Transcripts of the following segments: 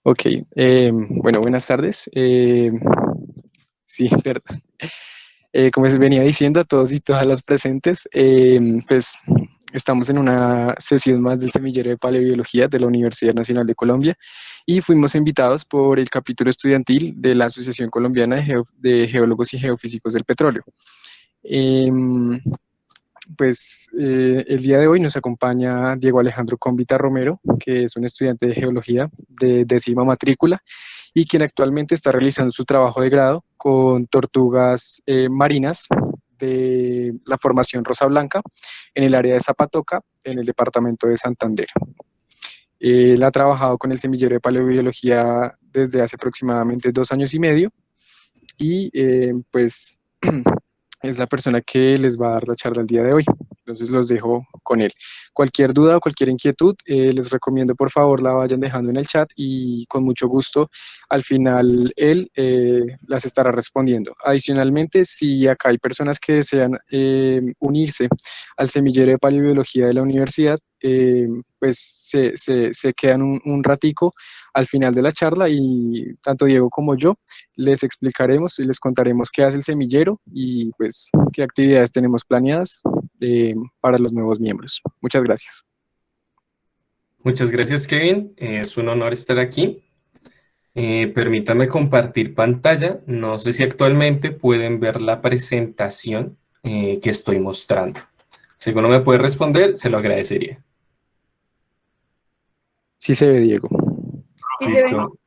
Ok, bueno, buenas tardes. Sí, verdad. Como les venía diciendo a todos y todas las presentes, pues estamos en una sesión más del Semillero de Paleobiología de la Universidad Nacional de Colombia y fuimos invitados por el capítulo estudiantil de la Asociación Colombiana de Geólogos y Geofísicos del Petróleo. Em, el día de hoy nos acompaña Diego Alejandro Convita Romero, que es un estudiante de geología de décima matrícula y quien actualmente está realizando su trabajo de grado con tortugas marinas de la formación Rosa Blanca en el área de Zapatoca, en el departamento de Santander. Él ha trabajado con el semillero de paleobiología desde hace aproximadamente 2 años y medio y pues es la persona que les va a dar la charla el día de hoy. Entonces los dejo con él. Cualquier duda o cualquier inquietud, les recomiendo por favor la vayan dejando en el chat y con mucho gusto al final él las estará respondiendo. Adicionalmente, si acá hay personas que desean unirse al semillero de paleobiología de la universidad, pues se quedan un ratico al final de la charla y tanto Diego como yo les explicaremos y les contaremos qué hace el semillero y pues qué actividades tenemos planeadas para los nuevos miembros. Muchas gracias. Muchas gracias, Kevin. Es un honor estar aquí. Permítame compartir pantalla. No sé si actualmente pueden ver la presentación que estoy mostrando. Si alguno me puede responder, se lo agradecería. Sí se ve, Diego. Sí se ve. Listo,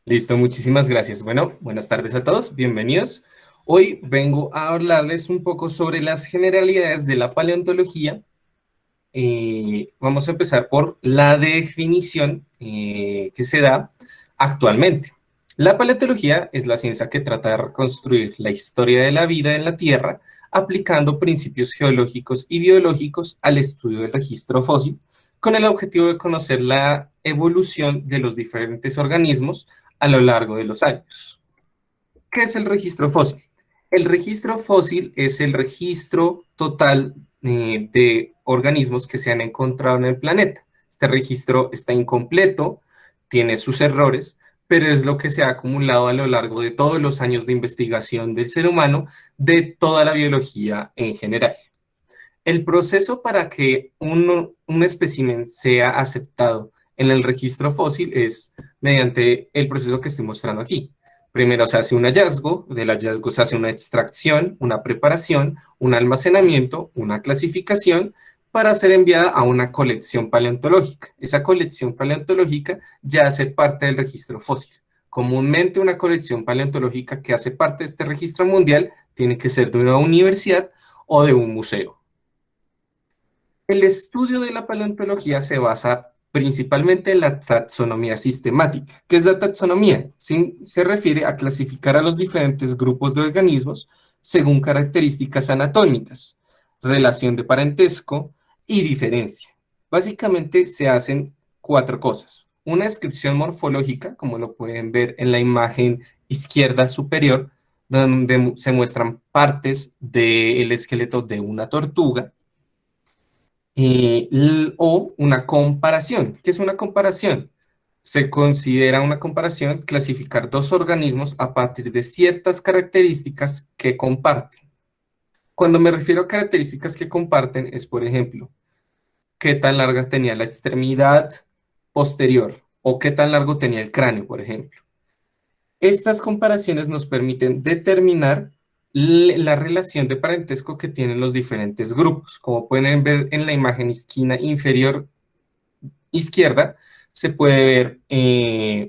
listo, muchísimas gracias. Bueno, buenas tardes a todos, bienvenidos. Hoy vengo a hablarles un poco sobre las generalidades de la paleontología. Vamos a empezar por la definición que se da actualmente. La paleontología es la ciencia que trata de reconstruir la historia de la vida en la Tierra aplicando principios geológicos y biológicos al estudio del registro fósil, con el objetivo de conocer la evolución de los diferentes organismos a lo largo de los años. ¿Qué es el registro fósil? El registro fósil es el registro total de organismos que se han encontrado en el planeta. Este registro está incompleto, tiene sus errores, pero es lo que se ha acumulado a lo largo de todos los años de investigación del ser humano, de toda la biología en general. El proceso para que un espécimen sea aceptado en el registro fósil es mediante el proceso que estoy mostrando aquí. Primero se hace un hallazgo, del hallazgo se hace una extracción, una preparación, un almacenamiento, una clasificación para ser enviada a una colección paleontológica. Esa colección paleontológica ya hace parte del registro fósil. Comúnmente una colección paleontológica que hace parte de este registro mundial tiene que ser de una universidad o de un museo. El estudio de la paleontología se basa principalmente en la taxonomía sistemática. ¿Qué es la taxonomía? Se refiere a clasificar a los diferentes grupos de organismos según características anatómicas, relación de parentesco y diferencia. Básicamente se hacen 4 cosas. Una descripción morfológica, como lo pueden ver en la imagen izquierda superior, donde se muestran partes del esqueleto de una tortuga, o una comparación. ¿Qué es una comparación? Se considera una comparación clasificar dos organismos a partir de ciertas características que comparten. Cuando me refiero a características que comparten es, por ejemplo, qué tan larga tenía la extremidad posterior o qué tan largo tenía el cráneo, por ejemplo. Estas comparaciones nos permiten determinar la relación de parentesco que tienen los diferentes grupos. Como pueden ver en la imagen esquina inferior izquierda, se puede ver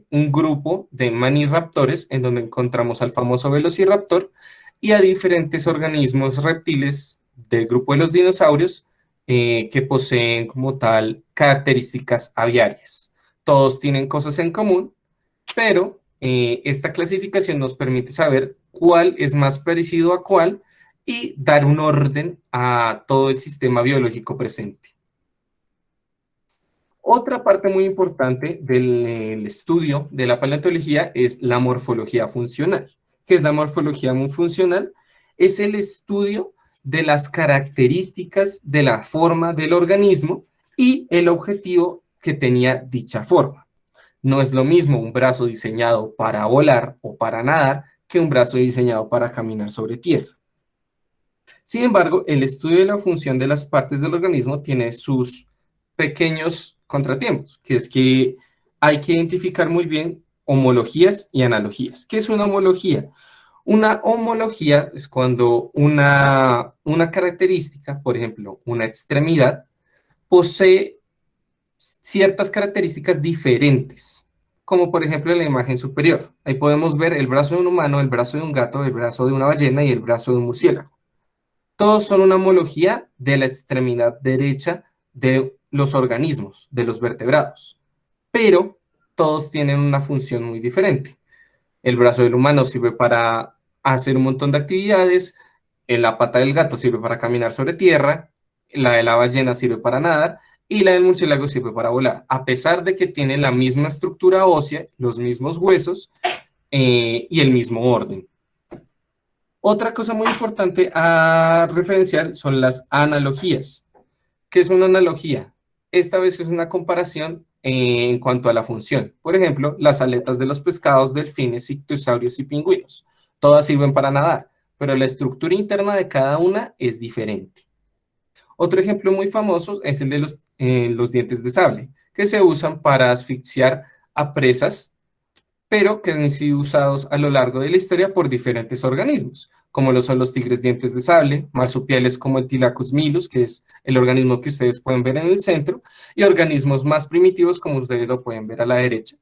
un grupo de maniraptores en donde encontramos al famoso velociraptor y a diferentes organismos reptiles del grupo de los dinosaurios que poseen como tal características aviarias. Todos tienen cosas en común, pero esta clasificación nos permite saber cuál es más parecido a cuál y dar un orden a todo el sistema biológico presente. Otra parte muy importante del estudio de la paleontología es la morfología funcional. ¿Qué es la morfología muy funcional? Es el estudio de las características de la forma del organismo y el objetivo que tenía dicha forma. No es lo mismo un brazo diseñado para volar o para nadar que un brazo diseñado para caminar sobre tierra. Sin embargo, el estudio de la función de las partes del organismo tiene sus pequeños contratiempos, que es que hay que identificar muy bien homologías y analogías. ¿Qué es una homología? Una homología es cuando una característica, por ejemplo, una extremidad, posee ciertas características diferentes, como por ejemplo en la imagen superior. Ahí podemos ver el brazo de un humano, el brazo de un gato, el brazo de una ballena y el brazo de un murciélago. Todos son una homología de la extremidad derecha de los organismos, de los vertebrados, pero todos tienen una función muy diferente. El brazo del humano sirve para hacer un montón de actividades, la pata del gato sirve para caminar sobre tierra, la de la ballena sirve para nadar y la del murciélago sirve para volar, a pesar de que tienen la misma estructura ósea, los mismos huesos y el mismo orden. Otra cosa muy importante a referenciar son las analogías. ¿Qué es una analogía? Esta vez es una comparación en cuanto a la función. Por ejemplo, las aletas de los pescados, delfines, ictiosaurios y pingüinos. Todas sirven para nadar, pero la estructura interna de cada una es diferente. Otro ejemplo muy famoso es el de los dientes de sable, que se usan para asfixiar a presas pero que han sido usados a lo largo de la historia por diferentes organismos, como lo son los tigres dientes de sable, marsupiales como el Thylacus milus, que es el organismo que ustedes pueden ver en el centro, y organismos más primitivos como ustedes lo pueden ver a la derecha.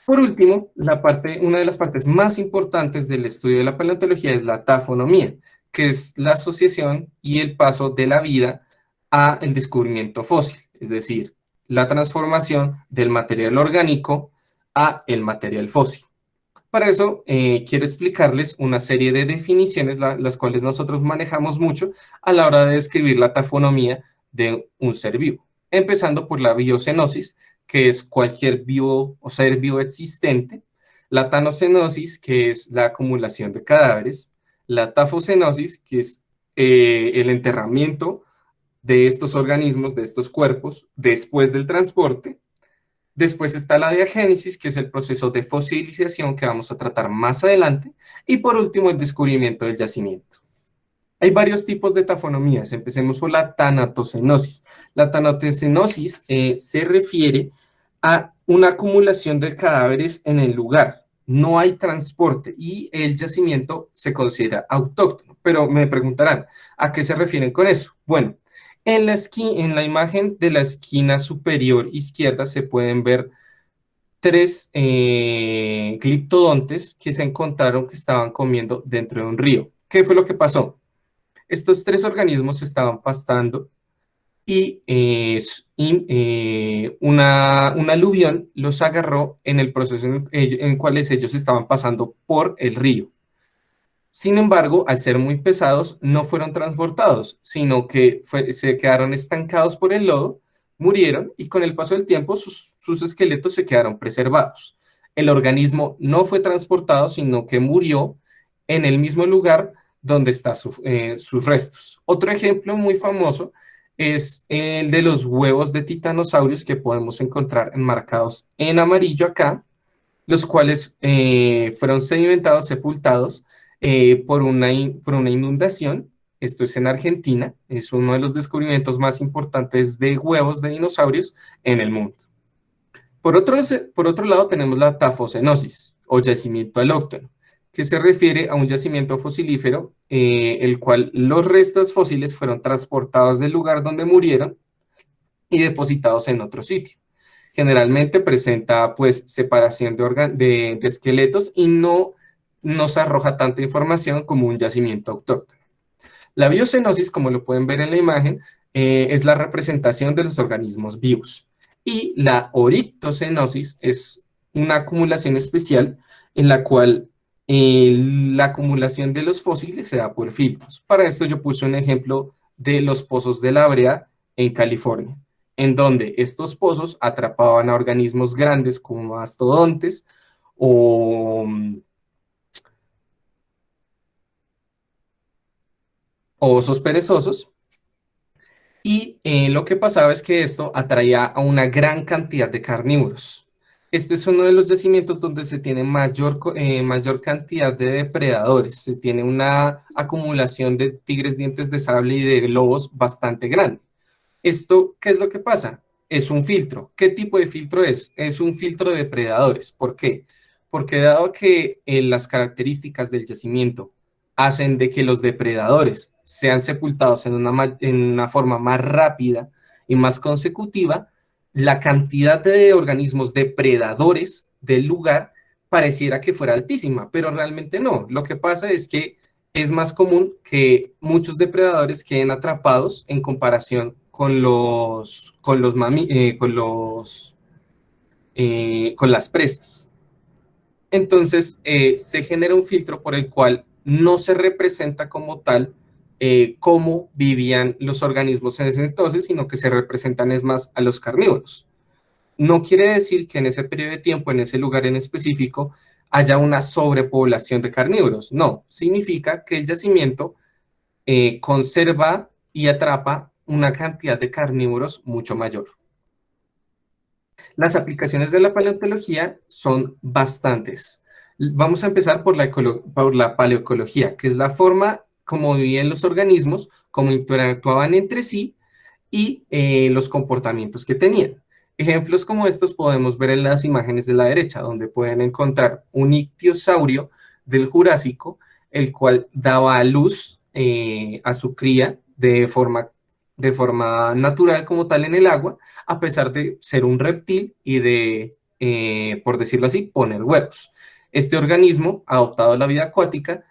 Por último, una de las partes más importantes del estudio de la paleontología es la tafonomía, que es la asociación y el paso de la vida a el descubrimiento fósil, es decir, la transformación del material orgánico a el material fósil. Para eso, quiero explicarles una serie de definiciones, las cuales nosotros manejamos mucho a la hora de describir la tafonomía de un ser vivo. Empezando por la biocenosis, que es cualquier vivo o ser vivo existente, la tanocenosis, que es la acumulación de cadáveres, la tafocenosis, que es el enterramiento de estos organismos, de estos cuerpos, después del transporte. Después está la diagénesis, que es el proceso de fosilización que vamos a tratar más adelante. Y por último, el descubrimiento del yacimiento. Hay varios tipos de tafonomías. Empecemos por la tanatocenosis. La tanatocenosis se refiere a una acumulación de cadáveres en el lugar. No hay transporte y el yacimiento se considera autóctono. Pero me preguntarán, ¿a qué se refieren con eso? Bueno, en la imagen de la esquina superior izquierda se pueden ver tres gliptodontes que se encontraron que estaban comiendo dentro de un río. ¿Qué fue lo que pasó? Estos tres organismos estaban pastando y, un aluvión los agarró en el proceso en el cual ellos estaban pasando por el río. Sin embargo, al ser muy pesados, no fueron transportados, sino que se quedaron estancados por el lodo, murieron y con el paso del tiempo sus esqueletos se quedaron preservados. El organismo no fue transportado, sino que murió en el mismo lugar donde están sus restos. Otro ejemplo muy famoso es el de los huevos de titanosaurios que podemos encontrar enmarcados en amarillo acá, los cuales fueron sedimentados, sepultados por una inundación. Esto es en Argentina, es uno de los descubrimientos más importantes de huevos de dinosaurios en el mundo. Por otro lado, tenemos la tafocenosis o yacimiento alóctono, que se refiere a un yacimiento fosilífero, el cual los restos fósiles fueron transportados del lugar donde murieron y depositados en otro sitio. Generalmente presenta pues separación de esqueletos y no nos arroja tanta información como un yacimiento autóctono. La biocenosis, como lo pueden ver en la imagen, es la representación de los organismos vivos. Y la orictocenosis es una acumulación especial en la cual la acumulación de los fósiles se da por filtros. Para esto yo puse un ejemplo de los pozos de la Brea en California, en donde estos pozos atrapaban a organismos grandes como mastodontes o osos perezosos, Y lo que pasaba es que esto atraía a una gran cantidad de carnívoros. Este es uno de los yacimientos donde se tiene mayor cantidad de depredadores. Se tiene una acumulación de tigres dientes de sable y de lobos bastante grande. Esto, ¿qué es lo que pasa? Es un filtro. ¿Qué tipo de filtro es? Es un filtro de depredadores. ¿Por qué? Porque dado que las características del yacimiento hacen de que los depredadores sean sepultados en una forma más rápida y más consecutiva, la cantidad de organismos depredadores del lugar pareciera que fuera altísima, pero realmente no. Lo que pasa es que es más común que muchos depredadores queden atrapados en comparación con las presas. Entonces, se genera un filtro por el cual no se representa como tal cómo vivían los organismos en ese entonces, sino que se representan es más a los carnívoros. No quiere decir que en ese periodo de tiempo, en ese lugar en específico, haya una sobrepoblación de carnívoros. No, significa que el yacimiento conserva y atrapa una cantidad de carnívoros mucho mayor. Las aplicaciones de la paleontología son bastantes. Vamos a empezar por la paleoecología, que es la forma como vivían los organismos, cómo interactuaban entre sí y los comportamientos que tenían. Ejemplos como estos podemos ver en las imágenes de la derecha, donde pueden encontrar un ictiosaurio del Jurásico, el cual daba a luz a su cría de forma natural como tal en el agua, a pesar de ser un reptil y de, por decirlo así, poner huevos. Este organismo, adoptado a la vida acuática,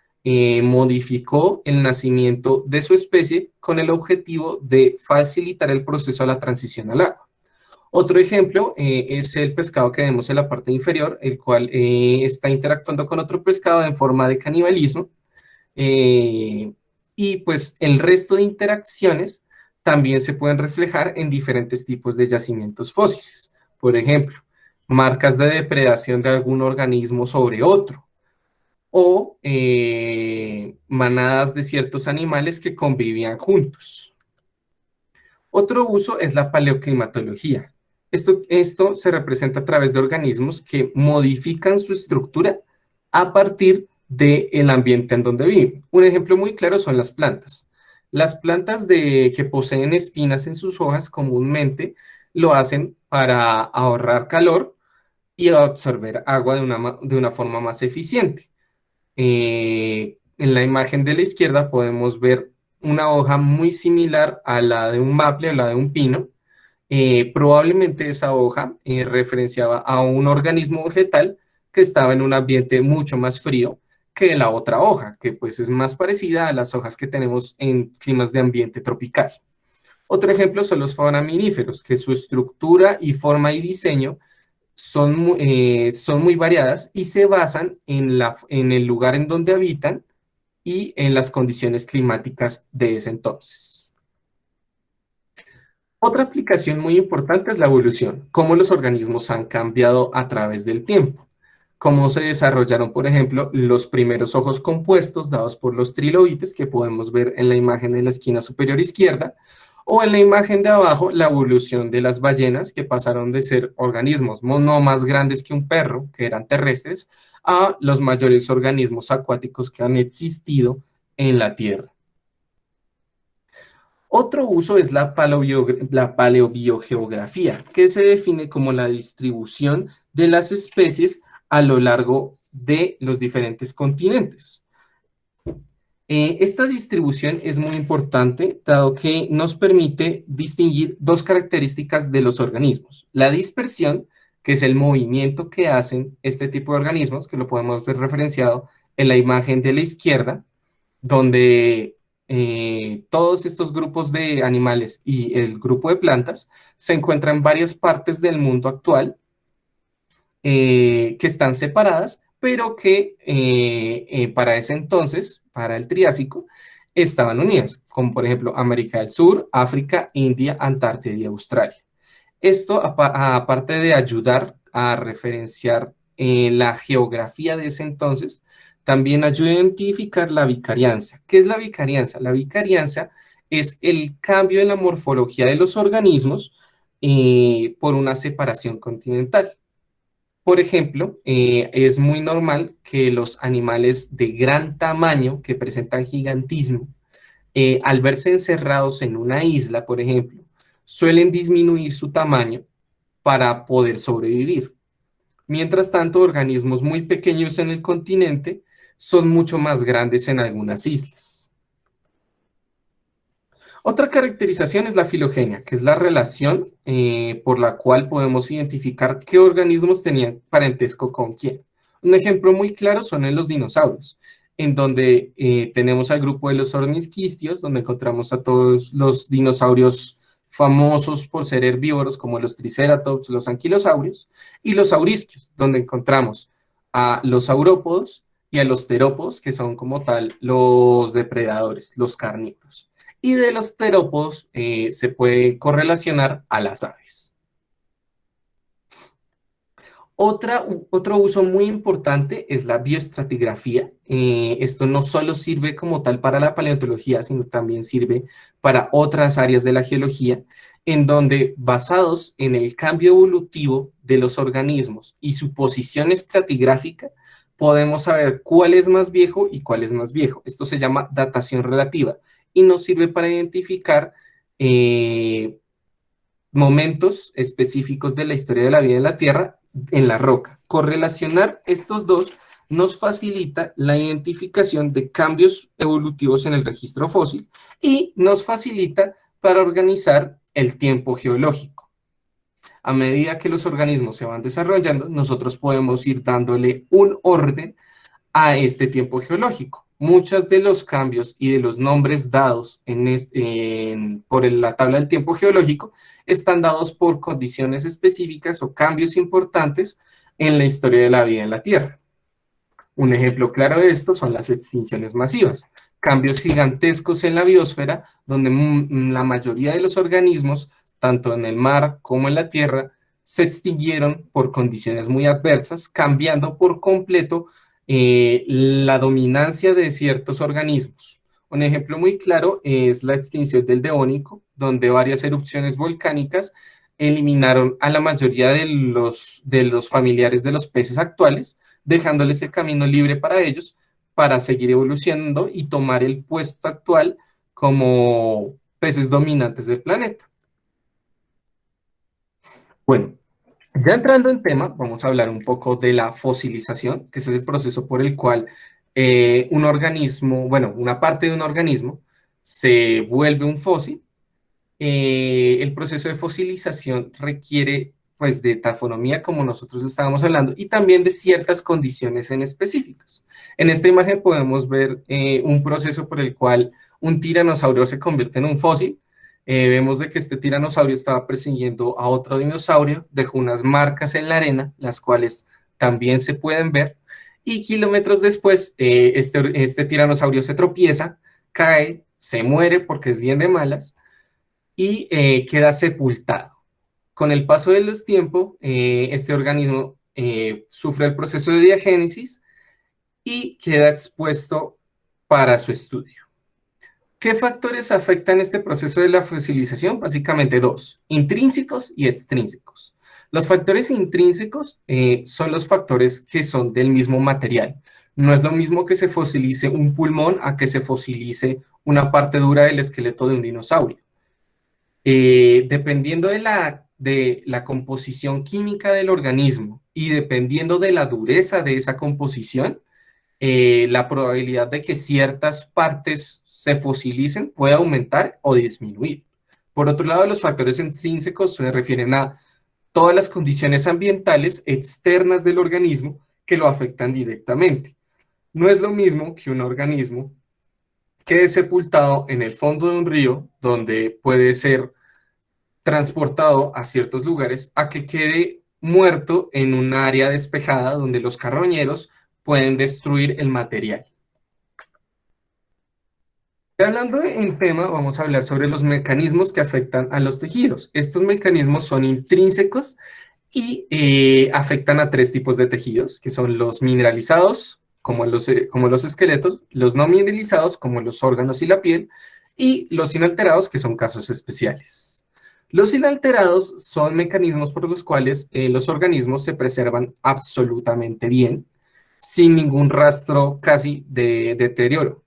modificó el nacimiento de su especie con el objetivo de facilitar el proceso a la transición al agua. Otro ejemplo es el pescado que vemos en la parte inferior, el cual está interactuando con otro pescado en forma de canibalismo. eh, y pues el resto de interacciones también se pueden reflejar en diferentes tipos de yacimientos fósiles. Por ejemplo, marcas de depredación de algún organismo sobre otro o manadas de ciertos animales que convivían juntos. Otro uso es la paleoclimatología. Esto se representa a través de organismos que modifican su estructura a partir del ambiente en donde viven. Un ejemplo muy claro son las plantas. Las plantas que poseen espinas en sus hojas comúnmente lo hacen para ahorrar calor y absorber agua de una forma más eficiente. En la imagen de la izquierda podemos ver una hoja muy similar a la de un maple o la de un pino. Probablemente esa hoja referenciaba a un organismo vegetal que estaba en un ambiente mucho más frío que la otra hoja, que pues es más parecida a las hojas que tenemos en climas de ambiente tropical. Otro ejemplo son los foraminíferos, que su estructura y forma y diseño son muy variadas y se basan en el lugar en donde habitan y en las condiciones climáticas de ese entonces. Otra aplicación muy importante es la evolución, cómo los organismos han cambiado a través del tiempo, cómo se desarrollaron, por ejemplo, los primeros ojos compuestos dados por los trilobites que podemos ver en la imagen en la esquina superior izquierda, o en la imagen de abajo, la evolución de las ballenas que pasaron de ser organismos no más grandes que un perro, que eran terrestres, a los mayores organismos acuáticos que han existido en la Tierra. Otro uso es la paleobiogeografía, que se define como la distribución de las especies a lo largo de los diferentes continentes. Esta distribución es muy importante, dado que nos permite distinguir dos características de los organismos. La dispersión, que es el movimiento que hacen este tipo de organismos, que lo podemos ver referenciado en la imagen de la izquierda, donde todos estos grupos de animales y el grupo de plantas se encuentran en varias partes del mundo actual que están separadas, pero que para ese entonces, para el Triásico, estaban unidas, como por ejemplo América del Sur, África, India, Antártida y Australia. Esto, aparte de ayudar a referenciar la geografía de ese entonces, también ayuda a identificar la vicarianza. ¿Qué es la vicarianza? La vicarianza es el cambio en la morfología de los organismos por una separación continental. Por ejemplo, es muy normal que los animales de gran tamaño, que presentan gigantismo, al verse encerrados en una isla, por ejemplo, suelen disminuir su tamaño para poder sobrevivir. Mientras tanto, organismos muy pequeños en el continente son mucho más grandes en algunas islas. Otra caracterización es la filogenia, que es la relación por la cual podemos identificar qué organismos tenían parentesco con quién. Un ejemplo muy claro son en los dinosaurios, en donde tenemos al grupo de los ornisquistios, donde encontramos a todos los dinosaurios famosos por ser herbívoros, como los triceratops, los anquilosaurios, y los saurisquios, donde encontramos a los saurópodos y a los terópodos, que son como tal los depredadores, los carnívoros. Y de los terópodos se puede correlacionar a las aves. Otro uso muy importante es la bioestratigrafía. Esto no solo sirve como tal para la paleontología, sino también sirve para otras áreas de la geología, en donde basados en el cambio evolutivo de los organismos y su posición estratigráfica, podemos saber cuál es más viejo y cuál es más viejo. Esto se llama datación relativa y nos sirve para identificar momentos específicos de la historia de la vida en la Tierra en la roca. Correlacionar estos dos nos facilita la identificación de cambios evolutivos en el registro fósil y nos facilita para organizar el tiempo geológico. A medida que los organismos se van desarrollando, nosotros podemos ir dándole un orden a este tiempo geológico. Muchos de los cambios y de los nombres dados por la tabla del tiempo geológico están dados por condiciones específicas o cambios importantes en la historia de la vida en la Tierra. Un ejemplo claro de esto son las extinciones masivas, cambios gigantescos en la biosfera, donde la mayoría de los organismos, tanto en el mar como en la Tierra, se extinguieron por condiciones muy adversas, cambiando por completo la dominancia de ciertos organismos. Un ejemplo muy claro es la extinción del Devónico, donde varias erupciones volcánicas eliminaron a la mayoría de los familiares de los peces actuales, dejándoles el camino libre para ellos para seguir evolucionando y tomar el puesto actual como peces dominantes del planeta. Bueno, ya entrando en tema, vamos a hablar un poco de la fosilización, que es el proceso por el cual un organismo, bueno, una parte de un organismo se vuelve un fósil. El proceso de fosilización requiere, pues, de taxonomía, como nosotros estábamos hablando, y también de ciertas condiciones en específicas. En esta imagen podemos ver un proceso por el cual un tiranosaurio se convierte en un fósil. Vemos de que este tiranosaurio estaba persiguiendo a otro dinosaurio, dejó unas marcas en la arena, las cuales también se pueden ver, y kilómetros después este tiranosaurio se tropieza, cae, se muere porque es bien de malas, y queda sepultado. Con el paso de los tiempos, este organismo sufre el proceso de diagénesis y queda expuesto para su estudio. ¿Qué factores afectan este proceso de la fosilización? Básicamente dos, intrínsecos y extrínsecos. Los factores intrínsecos son los factores que son del mismo material. No es lo mismo que se fosilice un pulmón a que se fosilice una parte dura del esqueleto de un dinosaurio. Dependiendo de la composición química del organismo y dependiendo de la dureza de esa composición, la probabilidad de que ciertas partes se fosilicen puede aumentar o disminuir. Por otro lado, los factores intrínsecos se refieren a todas las condiciones ambientales externas del organismo que lo afectan directamente. No es lo mismo que un organismo quede sepultado en el fondo de un río, donde puede ser transportado a ciertos lugares, a que quede muerto en un área despejada donde los carroñeros pueden destruir el material. Hablando en tema, vamos a hablar sobre los mecanismos que afectan a los tejidos. Estos mecanismos son intrínsecos y afectan a tres tipos de tejidos, que son los mineralizados, como los esqueletos, los no mineralizados, como los órganos y la piel, y los inalterados, que son casos especiales. Los inalterados son mecanismos por los cuales los organismos se preservan absolutamente bien, sin ningún rastro casi de deterioro.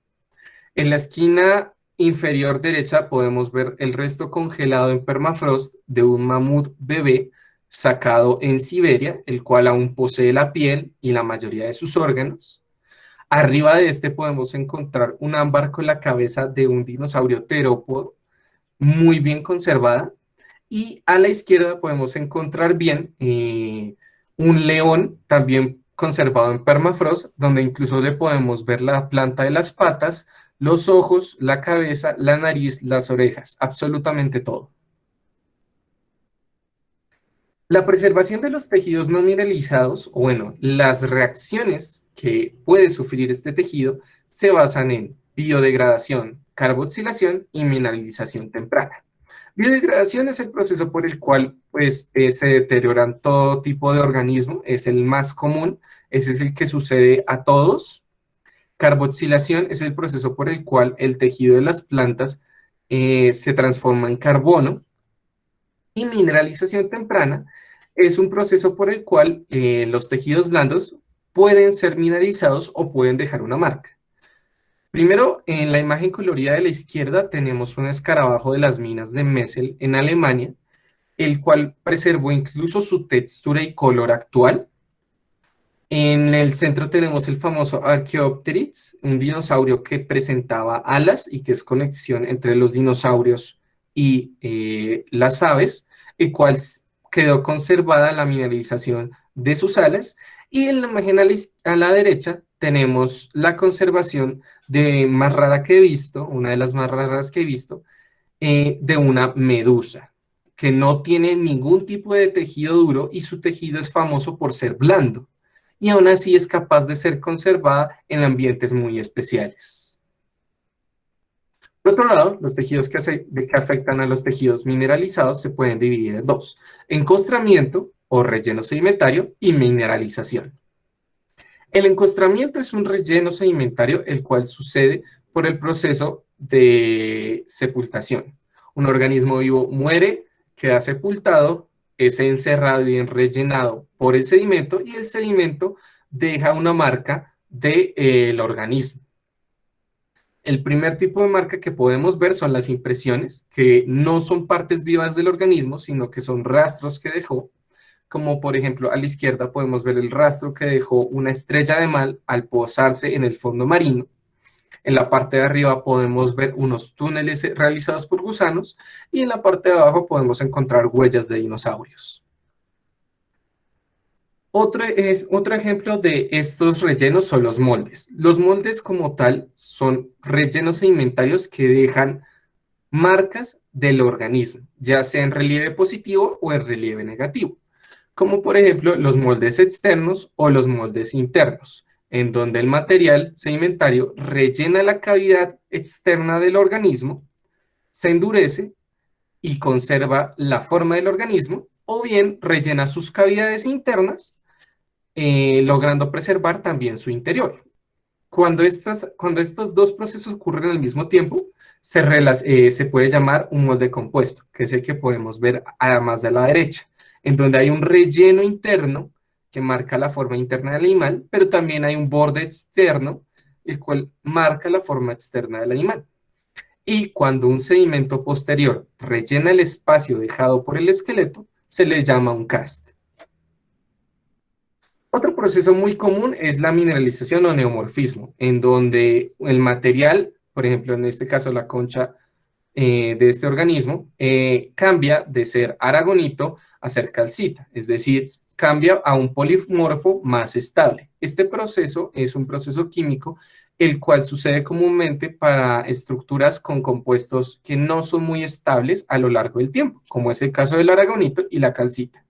En la esquina inferior derecha podemos ver el resto congelado en permafrost de un mamut bebé sacado en Siberia, el cual aún posee la piel y la mayoría de sus órganos. Arriba de este podemos encontrar un ámbar con la cabeza de un dinosaurio terópodo muy bien conservada. Y a la izquierda podemos encontrar bien un león también conservado en permafrost, donde incluso le podemos ver la planta de las patas, los ojos, la cabeza, la nariz, las orejas, absolutamente todo. La preservación de los tejidos no mineralizados, o bueno, las reacciones que puede sufrir este tejido, se basan en biodegradación, carboxilación y mineralización temprana. Biodegradación es el proceso por el cual pues, se deterioran todo tipo de organismo, es el más común, ese es el que sucede a todos. Carboxilación es el proceso por el cual el tejido de las plantas se transforma en carbono. Y mineralización temprana es un proceso por el cual los tejidos blandos pueden ser mineralizados o pueden dejar una marca. Primero, en la imagen colorida de la izquierda tenemos un escarabajo de las minas de Messel en Alemania, el cual preservó incluso su textura y color actual. En el centro tenemos el famoso Archaeopteryx, un dinosaurio que presentaba alas y que es conexión entre los dinosaurios y las aves, el cual quedó conservada la mineralización de sus alas. Y en la imagen a la derecha tenemos la conservación de más rara que he visto, una de las más raras que he visto, de una medusa, que no tiene ningún tipo de tejido duro y su tejido es famoso por ser blando, y aún así es capaz de ser conservada en ambientes muy especiales. Por otro lado, los tejidos que afectan a los tejidos mineralizados se pueden dividir en dos: encostramiento o relleno sedimentario y mineralización. El encostramiento es un relleno sedimentario el cual sucede por el proceso de sepultación. Un organismo vivo muere, queda sepultado, es encerrado y rellenado por el sedimento y el sedimento deja una marca del organismo. El primer tipo de marca que podemos ver son las impresiones, que no son partes vivas del organismo, sino que son rastros que dejó, como por ejemplo a la izquierda podemos ver el rastro que dejó una estrella de mar al posarse en el fondo marino. En la parte de arriba podemos ver unos túneles realizados por gusanos y en la parte de abajo podemos encontrar huellas de dinosaurios. Otro ejemplo de estos rellenos son los moldes. Los moldes como tal son rellenos sedimentarios que dejan marcas del organismo, ya sea en relieve positivo o en relieve negativo, como por ejemplo los moldes externos o los moldes internos, en donde el material sedimentario rellena la cavidad externa del organismo, se endurece y conserva la forma del organismo, o bien rellena sus cavidades internas, logrando preservar también su interior. Cuando estos dos procesos ocurren al mismo tiempo, se puede llamar un molde compuesto, que es el que podemos ver además de la derecha, en donde hay un relleno interno que marca la forma interna del animal, pero también hay un borde externo, el cual marca la forma externa del animal. Y cuando un sedimento posterior rellena el espacio dejado por el esqueleto, se le llama un cast. Otro proceso muy común es la mineralización o neomorfismo, en donde el material, por ejemplo, en este caso la concha de este organismo, cambia de ser aragonito a ser calcita, es decir, cambia a un polimorfo más estable. Este proceso es un proceso químico el cual sucede comúnmente para estructuras con compuestos que no son muy estables a lo largo del tiempo, como es el caso del aragonito y la calcita.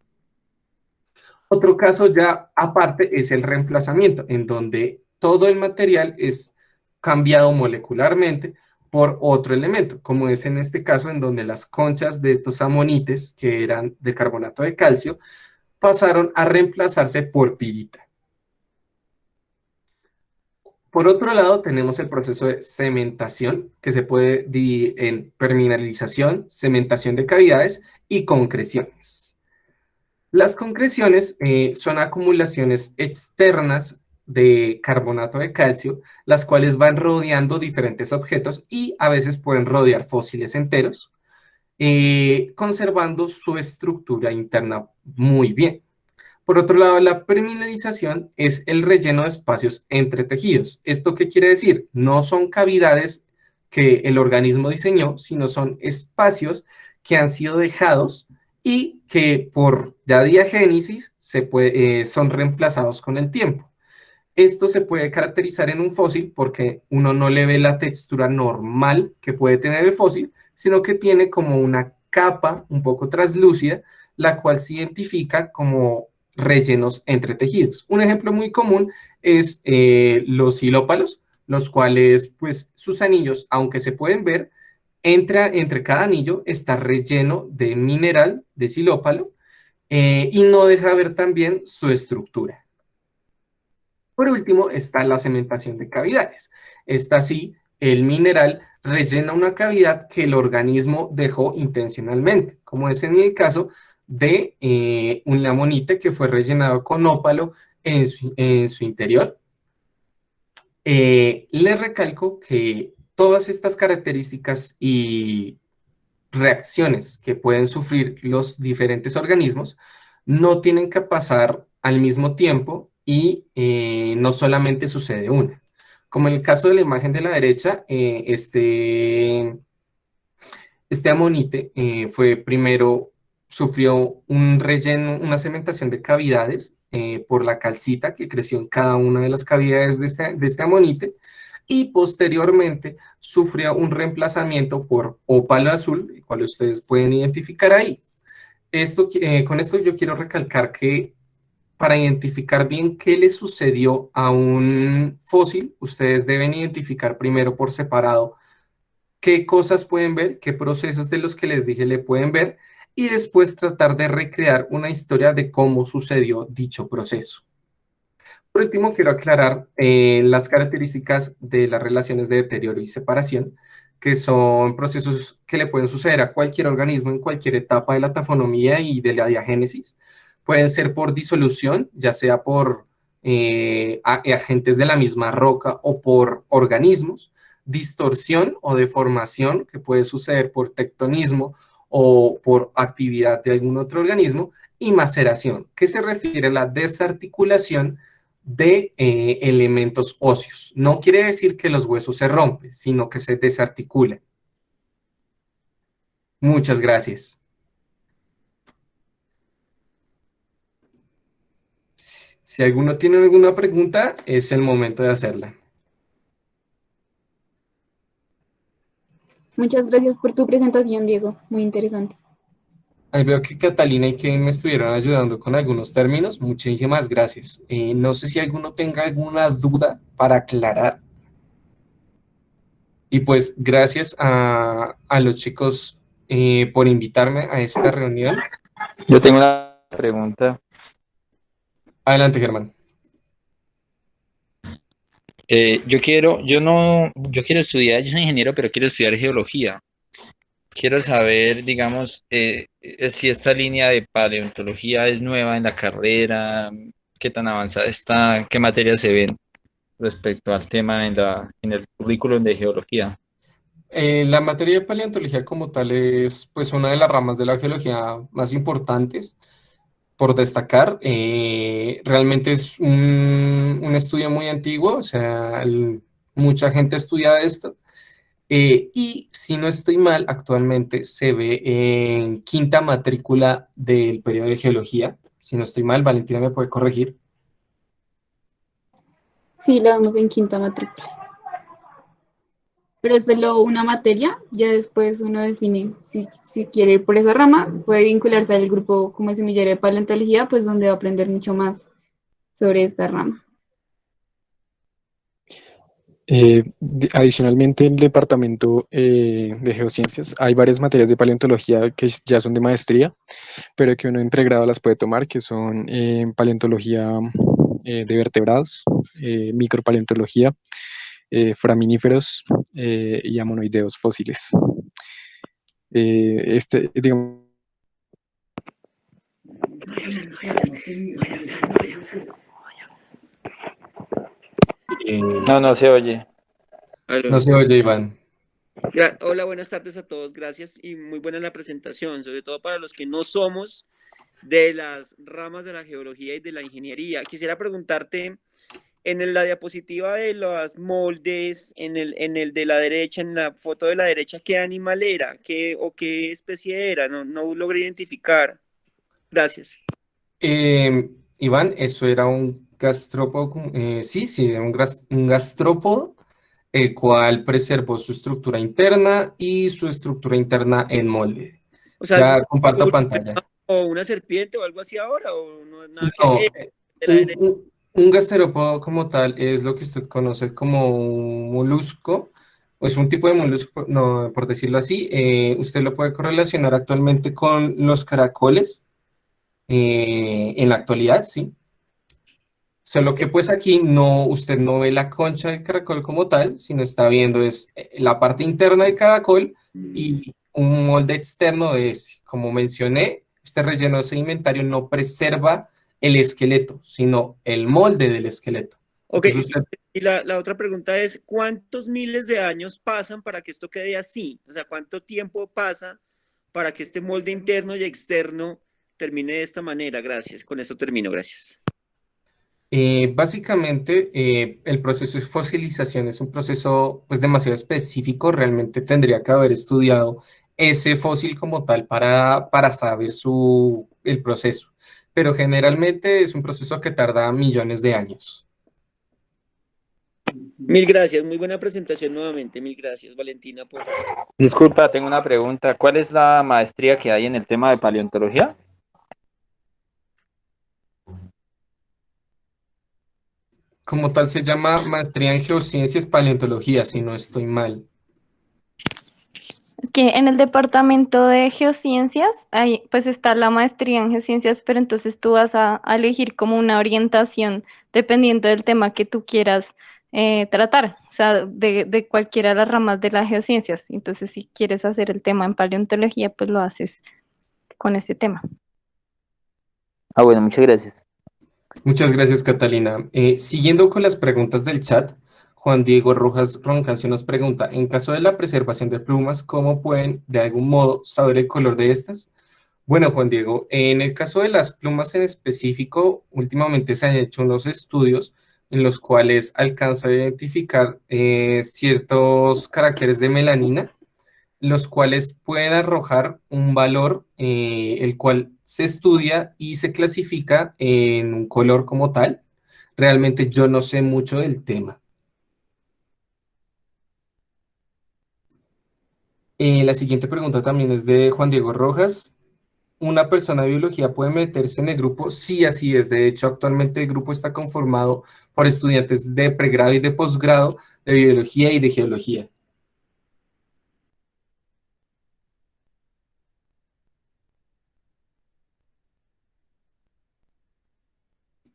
Otro caso ya aparte es el reemplazamiento, en donde todo el material es cambiado molecularmente por otro elemento, como es en este caso en donde las conchas de estos amonites, que eran de carbonato de calcio, pasaron a reemplazarse por pirita. Por otro lado, tenemos el proceso de cementación, que se puede dividir en permineralización, cementación de cavidades y concreciones. Las concreciones son acumulaciones externas de carbonato de calcio, las cuales van rodeando diferentes objetos y a veces pueden rodear fósiles enteros, conservando su estructura interna muy bien. Por otro lado, la permeabilización es el relleno de espacios entre tejidos. ¿Esto qué quiere decir? No son cavidades que el organismo diseñó, sino son espacios que han sido dejados y que por ya diagénesis son reemplazados con el tiempo. Esto se puede caracterizar en un fósil porque uno no le ve la textura normal que puede tener el fósil, sino que tiene como una capa un poco translúcida, la cual se identifica como rellenos entre tejidos. Un ejemplo muy común es los silópalos, los cuales, pues, sus anillos, aunque se pueden ver, entre cada anillo está relleno de mineral de silópalo y no deja ver también su estructura. Por último, está la cementación de cavidades. Esta sí, el mineral rellena una cavidad que el organismo dejó intencionalmente, como es en el caso de un lamonite que fue rellenado con ópalo en su interior. Les recalco que todas estas características y reacciones que pueden sufrir los diferentes organismos no tienen que pasar al mismo tiempo y no solamente sucede una. Como en el caso de la imagen de la derecha, este amonite fue primero, sufrió un relleno, una cementación de cavidades por la calcita que creció en cada una de las cavidades de este amonite y posteriormente sufrió un reemplazamiento por ópalo azul, el cual ustedes pueden identificar ahí. Con esto yo quiero recalcar que para identificar bien qué le sucedió a un fósil, ustedes deben identificar primero por separado qué cosas pueden ver, qué procesos de los que les dije le pueden ver, y después tratar de recrear una historia de cómo sucedió dicho proceso. Por último, quiero aclarar las características de las relaciones de deterioro y separación, que son procesos que le pueden suceder a cualquier organismo en cualquier etapa de la taxonomía y de la diagénesis. Pueden ser por disolución, ya sea por agentes de la misma roca o por organismos, distorsión o deformación, que puede suceder por tectonismo o por actividad de algún otro organismo, y maceración, que se refiere a la desarticulación de elementos óseos. No quiere decir que los huesos se rompen, sino que se desarticulan. Muchas gracias. Si alguno tiene alguna pregunta, es el momento de hacerla. Muchas gracias por tu presentación, Diego. Muy interesante. Ahí veo que Catalina y Kevin me estuvieron ayudando con algunos términos. Muchísimas gracias. No sé si alguno tenga alguna duda para aclarar. Y pues gracias a los chicos por invitarme a esta reunión. Yo tengo una pregunta. Adelante, Germán. Yo quiero estudiar, yo soy ingeniero, pero quiero estudiar geología. Quiero saber, digamos, si esta línea de paleontología es nueva en la carrera, qué tan avanzada está, qué materias se ven respecto al tema en el currículum de geología. La materia de paleontología como tal es pues una de las ramas de la geología más importantes por destacar. Realmente es un estudio muy antiguo, o sea, mucha gente estudia esto. Y si no estoy mal, actualmente se ve en quinta matrícula del periodo de geología. Si no estoy mal, Valentina me puede corregir. Sí, la vemos en quinta matrícula. Pero es solo una materia, ya después uno define si quiere ir por esa rama, puede vincularse al grupo como semillero de paleontología, pues donde va a aprender mucho más sobre esta rama. Adicionalmente, en el departamento de geociencias hay varias materias de paleontología que ya son de maestría, pero que uno en pregrado las puede tomar, que son paleontología de vertebrados, micropaleontología, foraminíferos y amonoideos fósiles. Digamos, No, no se oye. Aló. No se oye, Iván. Hola, buenas tardes a todos, gracias y muy buena la presentación, sobre todo para los que no somos de las ramas de la geología y de la ingeniería. Quisiera preguntarte, la diapositiva de los moldes, en el de la derecha, en la foto de la derecha, ¿qué animal era? ¿O qué especie era? No logré identificar. Gracias. Iván, eso era un gastrópodo, sí, era un gastrópodo, el cual preservó su estructura interna y su estructura interna en molde. O sea, Ya comparto pantalla. o una serpiente o algo así ahora, o no, nada que No, de la derecha. un gasterópodo como tal es lo que usted conoce como un molusco, o es un tipo de molusco, no, por decirlo así. Usted lo puede correlacionar actualmente con los caracoles, en la actualidad, sí. Solo que pues aquí no, usted no ve la concha del caracol como tal, sino está viendo es la parte interna del caracol y un molde externo de ese. Como mencioné, este relleno sedimentario no preserva el esqueleto, sino el molde del esqueleto. Ok, Entonces usted, y la otra pregunta es, ¿cuántos miles de años pasan para que esto quede así? O sea, ¿cuánto tiempo pasa para que este molde interno y externo termine de esta manera? Gracias, con eso termino, gracias. básicamente el proceso de fosilización es un proceso pues demasiado específico, realmente tendría que haber estudiado ese fósil como tal para saber el proceso, pero generalmente es un proceso que tarda millones de años. Mil gracias, muy buena presentación nuevamente. Mil gracias, Valentina, por... Disculpa, tengo una pregunta. ¿Cuál es la maestría que hay en el tema de paleontología? Como tal se llama Maestría en Geociencias Paleontología, si no estoy mal. Que en el departamento de geociencias, ahí pues está la maestría en geociencias, pero entonces tú vas a elegir como una orientación dependiendo del tema que tú quieras tratar, o sea, de cualquiera de las ramas de las geociencias. Entonces, si quieres hacer el tema en paleontología, pues lo haces con ese tema. Ah, bueno, muchas gracias. Muchas gracias, Catalina. Siguiendo con las preguntas del chat, Juan Diego Rojas Roncancio nos pregunta, en caso de la preservación de plumas, ¿cómo pueden de algún modo saber el color de estas? Bueno, Juan Diego, en el caso de las plumas en específico, últimamente se han hecho unos estudios en los cuales alcanza a identificar ciertos caracteres de melanina, los cuales pueden arrojar un valor, el cual se estudia y se clasifica en un color como tal. Realmente yo no sé mucho del tema. La siguiente pregunta también es de Juan Diego Rojas. ¿Una persona de biología puede meterse en el grupo? Sí, así es. De hecho, actualmente el grupo está conformado por estudiantes de pregrado y de posgrado de biología y de geología.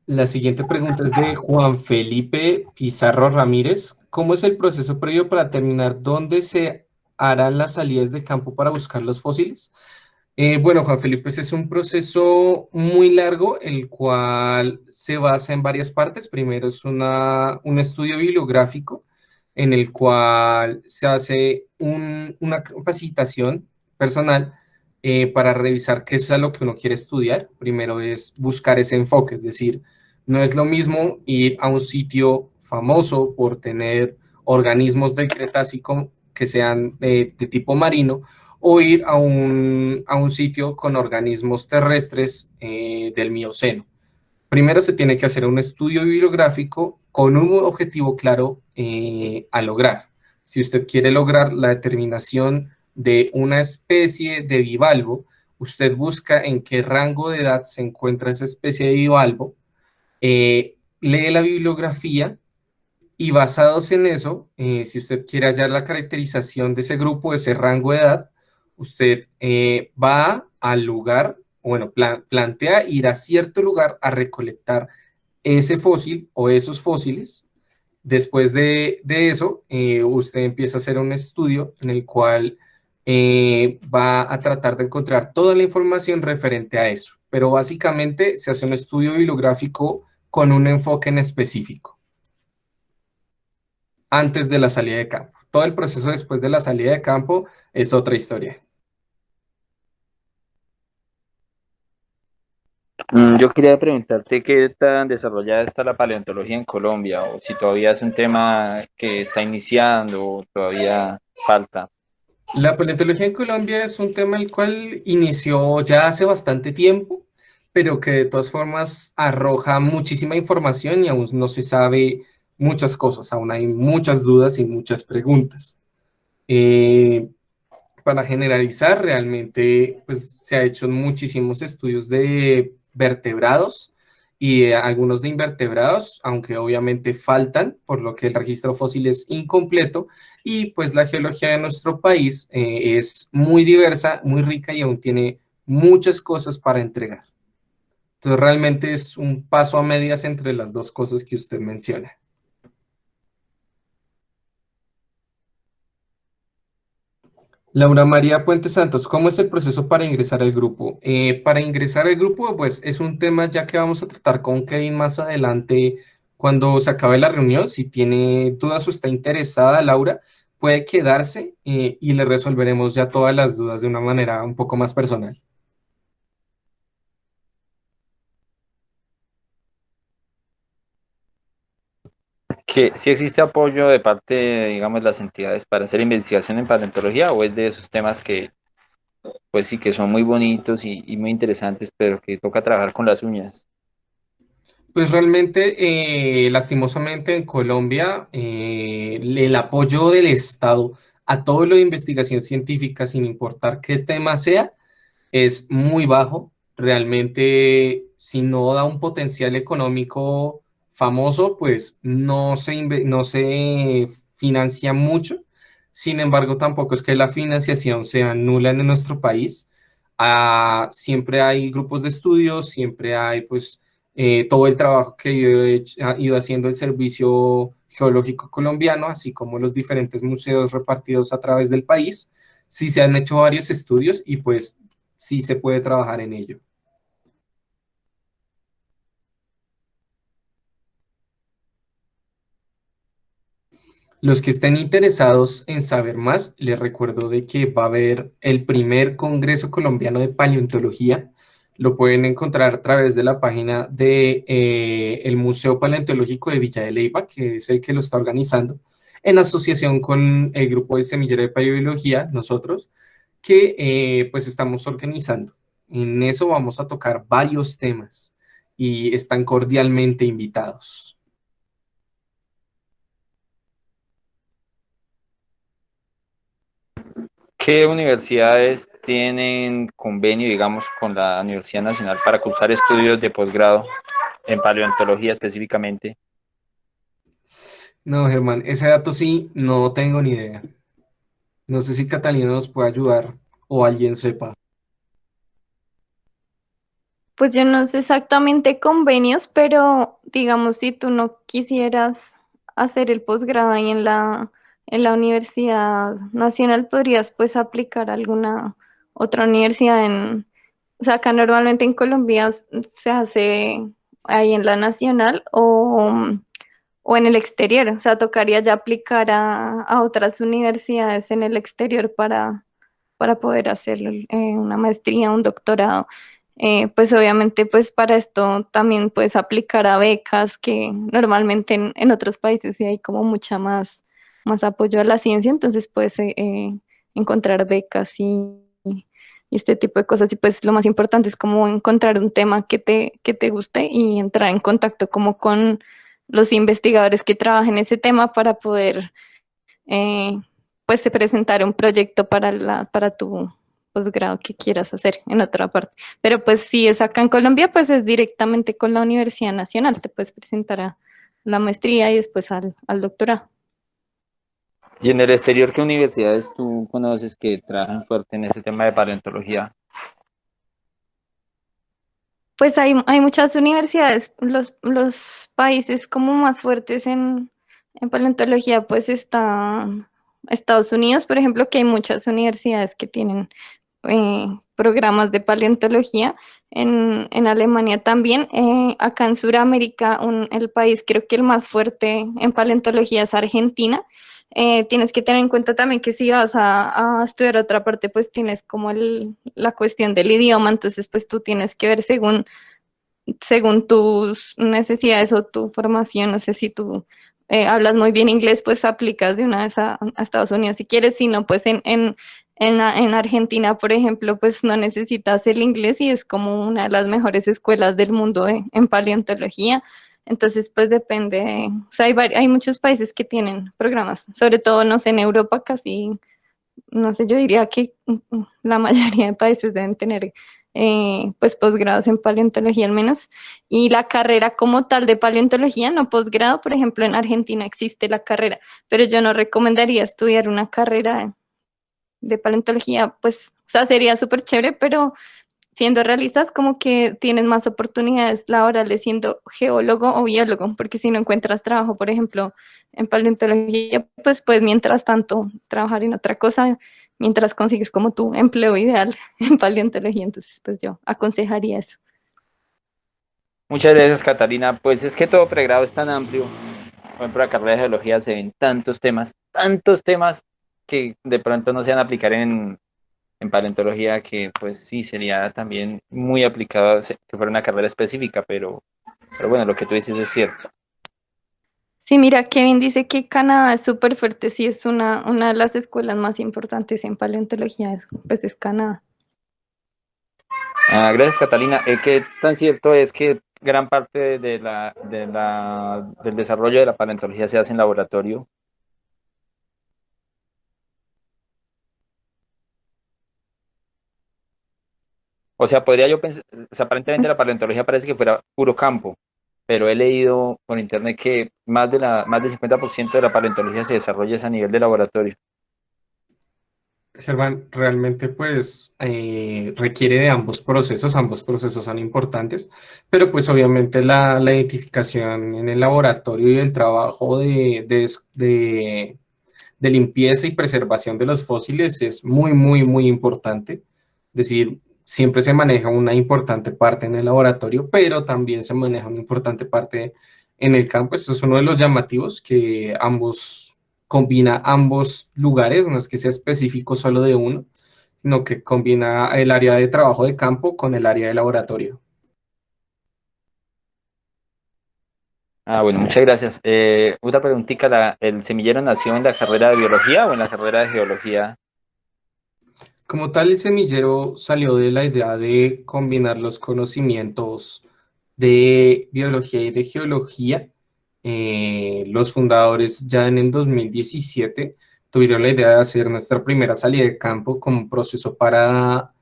La siguiente pregunta es de Juan Felipe Pizarro Ramírez. ¿Cómo es el proceso previo para determinar dónde se harán las salidas de campo para buscar los fósiles? Bueno, Juan Felipe, ese es un proceso muy largo, el cual se basa en varias partes. Primero es un estudio bibliográfico en el cual se hace una capacitación personal para revisar qué es a lo que uno quiere estudiar. Primero es buscar ese enfoque, es decir, no es lo mismo ir a un sitio famoso por tener organismos del Cretácico que sean de tipo marino, o ir a un sitio con organismos terrestres del Mioceno. Primero se tiene que hacer un estudio bibliográfico con un objetivo claro a lograr. Si usted quiere lograr la determinación de una especie de bivalvo, usted busca en qué rango de edad se encuentra esa especie de bivalvo, lee la bibliografía y basados en eso, si usted quiere hallar la caracterización de ese grupo, de ese rango de edad, usted va al lugar, bueno, plantea ir a cierto lugar a recolectar ese fósil o esos fósiles. Después de eso, usted empieza a hacer un estudio en el cual va a tratar de encontrar toda la información referente a eso. Pero básicamente se hace un estudio bibliográfico con un enfoque en específico antes de la salida de campo. Todo el proceso después de la salida de campo es otra historia. Yo quería preguntarte qué tan desarrollada está la paleontología en Colombia, o si todavía es un tema que está iniciando o todavía falta. La paleontología en Colombia es un tema el cual inició ya hace bastante tiempo, pero que de todas formas arroja muchísima información y aún no se sabe muchas cosas, aún hay muchas dudas y muchas preguntas. Eh, para generalizar, realmente pues, se ha hecho muchísimos estudios de vertebrados y algunos de invertebrados, aunque obviamente faltan, por lo que el registro fósil es incompleto, y pues la geología de nuestro país es muy diversa, muy rica y aún tiene muchas cosas para entregar. Entonces realmente es un paso a medias entre las dos cosas que usted menciona. Laura María Puente Santos, ¿cómo es el proceso para ingresar al grupo? Para ingresar al grupo, pues es un tema ya que vamos a tratar con Kevin más adelante cuando se acabe la reunión. Si tiene dudas o está interesada, Laura, puede quedarse y le resolveremos ya todas las dudas de una manera un poco más personal. Que si existe apoyo de parte de, digamos, las entidades para hacer investigación en paleontología, o es de esos temas que, pues sí, que son muy bonitos y muy interesantes, pero que toca trabajar con las uñas. Pues realmente, lastimosamente en Colombia, el apoyo del Estado a todo lo de investigación científica, sin importar qué tema sea, es muy bajo. Realmente, si no da un potencial económico famoso, pues no se financia mucho. Sin embargo, tampoco es que la financiación sea nula en nuestro país. Siempre hay grupos de estudios, siempre hay pues todo el trabajo que ha ido haciendo el Servicio Geológico Colombiano, así como los diferentes museos repartidos a través del país. Sí se han hecho varios estudios y pues sí se puede trabajar en ello. Los que estén interesados en saber más, les recuerdo de que va a haber el primer Congreso Colombiano de Paleontología. Lo pueden encontrar a través de la página de, el Museo Paleontológico de Villa de Leyva, que es el que lo está organizando, en asociación con el grupo de Semillero de Paleobiología, nosotros, que pues estamos organizando. En eso vamos a tocar varios temas y están cordialmente invitados. ¿Qué universidades tienen convenio, digamos, con la Universidad Nacional para cursar estudios de posgrado en paleontología específicamente? No, Germán, ese dato sí, no tengo ni idea. No sé si Catalina nos puede ayudar o alguien sepa. Pues yo no sé exactamente convenios, pero digamos, si tú no quisieras hacer el posgrado ahí en la Universidad Nacional, podrías pues aplicar a alguna otra universidad o sea, acá normalmente en Colombia se hace ahí en la Nacional o en el exterior, o sea, tocaría ya aplicar a otras universidades en el exterior para poder hacer una maestría, un doctorado. Pues obviamente, pues para esto también puedes aplicar a becas que normalmente en otros países sí hay como más apoyo a la ciencia, entonces puedes encontrar becas y este tipo de cosas. Y pues lo más importante es como encontrar un tema que te guste y entrar en contacto como con los investigadores que trabajan en ese tema para poder eh, pues te presentar un proyecto para tu posgrado que quieras hacer en otra parte. Pero pues si es acá en Colombia, pues es directamente con la Universidad Nacional, te puedes presentar a la maestría y después al doctorado. Y en el exterior, ¿qué universidades tú conoces que trabajan fuerte en este tema de paleontología? Pues hay muchas universidades, los países como más fuertes en paleontología, pues está Estados Unidos, por ejemplo, que hay muchas universidades que tienen programas de paleontología, en Alemania también, acá en Sudamérica, el país creo que el más fuerte en paleontología es Argentina. Tienes que tener en cuenta también que si vas a estudiar otra parte, pues tienes como la cuestión del idioma, entonces pues tú tienes que ver según tus necesidades o tu formación, no sé si tú hablas muy bien inglés, pues aplicas de una vez a Estados Unidos si quieres, si no, pues en Argentina, por ejemplo, pues no necesitas el inglés y es como una de las mejores escuelas del mundo en paleontología. Entonces, pues depende, o sea, hay muchos países que tienen programas, sobre todo, no sé, en Europa casi, no sé, yo diría que la mayoría de países deben tener pues posgrados en paleontología al menos. Y la carrera como tal de paleontología, no posgrado, por ejemplo, en Argentina existe la carrera, pero yo no recomendaría estudiar una carrera de paleontología, pues, o sea, sería súper chévere, pero siendo realistas, como que tienes más oportunidades laborales siendo geólogo o biólogo, porque si no encuentras trabajo, por ejemplo, en paleontología, pues mientras tanto trabajar en otra cosa, mientras consigues como tu empleo ideal en paleontología, entonces pues yo aconsejaría eso. Muchas gracias, Catalina. Pues es que todo pregrado es tan amplio. Por ejemplo, la carrera de geología se ven tantos temas que de pronto no se van a aplicar en paleontología, que pues sí sería también muy aplicado que fuera una carrera específica, pero bueno, lo que tú dices es cierto. Sí, mira, Kevin dice que Canadá es súper fuerte, sí es una de las escuelas más importantes en paleontología, pues es Canadá. Gracias, Catalina. ¿Qué tan cierto es que gran parte del desarrollo de la paleontología se hace en laboratorio? O sea, podría yo pensar, o sea, aparentemente la paleontología parece que fuera puro campo, pero he leído por internet que más del 50% de la paleontología se desarrolla es a nivel de laboratorio. Germán, realmente pues requiere de ambos procesos son importantes, pero pues obviamente la identificación en el laboratorio y el trabajo de limpieza y preservación de los fósiles es muy importante. Es decir, siempre se maneja una importante parte en el laboratorio, pero también se maneja una importante parte en el campo. Esto es uno de los llamativos que combina ambos lugares, no es que sea específico solo de uno, sino que combina el área de trabajo de campo con el área de laboratorio. Bueno, muchas gracias. Otra preguntita, ¿el semillero nació en la carrera de biología o en la carrera de geología? Como tal, el semillero salió de la idea de combinar los conocimientos de biología y de geología. Los fundadores ya en el 2017 tuvieron la idea de hacer nuestra primera salida de campo como un proceso para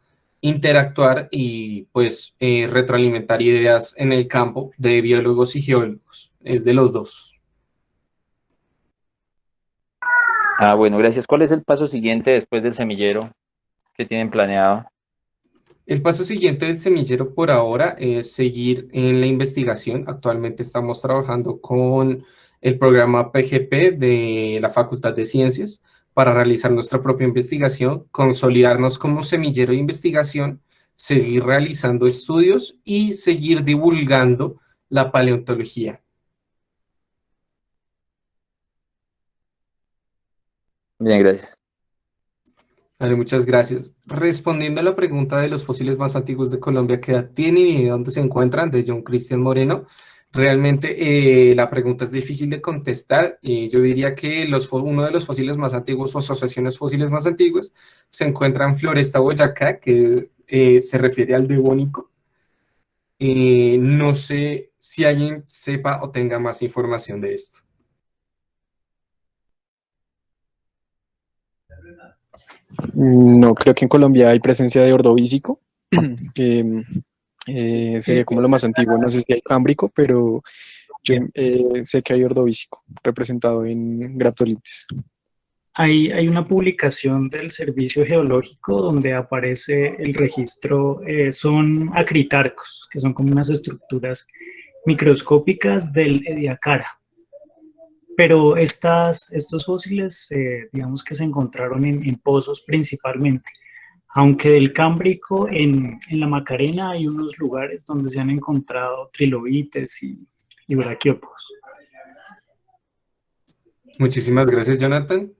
interactuar y pues retroalimentar ideas en el campo de biólogos y geólogos. Es de los dos. Bueno, gracias. ¿Cuál es el paso siguiente después del semillero que tienen planeado? El paso siguiente del semillero por ahora es seguir en la investigación. Actualmente estamos trabajando con el programa PGP de la Facultad de Ciencias para realizar nuestra propia investigación, consolidarnos como semillero de investigación, seguir realizando estudios y seguir divulgando la paleontología. Bien, gracias. Vale, muchas gracias. Respondiendo a la pregunta de los fósiles más antiguos de Colombia, ¿qué edad tienen y dónde se encuentran? De John Cristian Moreno. Realmente la pregunta es difícil de contestar. Yo diría que uno de los fósiles más antiguos o asociaciones fósiles más antiguas se encuentra en Floresta, Boyacá, que se refiere al Devónico. No sé si alguien sepa o tenga más información de esto. No, creo que en Colombia hay presencia de ordovícico, que sería como lo más antiguo. No sé si hay cámbrico, pero yo sé que hay ordovícico representado en graptolites. Hay una publicación del Servicio Geológico donde aparece el registro, son acritarcos, que son como unas estructuras microscópicas del Ediacara. Pero estos fósiles, digamos que se encontraron en pozos principalmente, aunque del Cámbrico en la Macarena hay unos lugares donde se han encontrado trilobites y braquiópodos. Muchísimas gracias, Jonathan.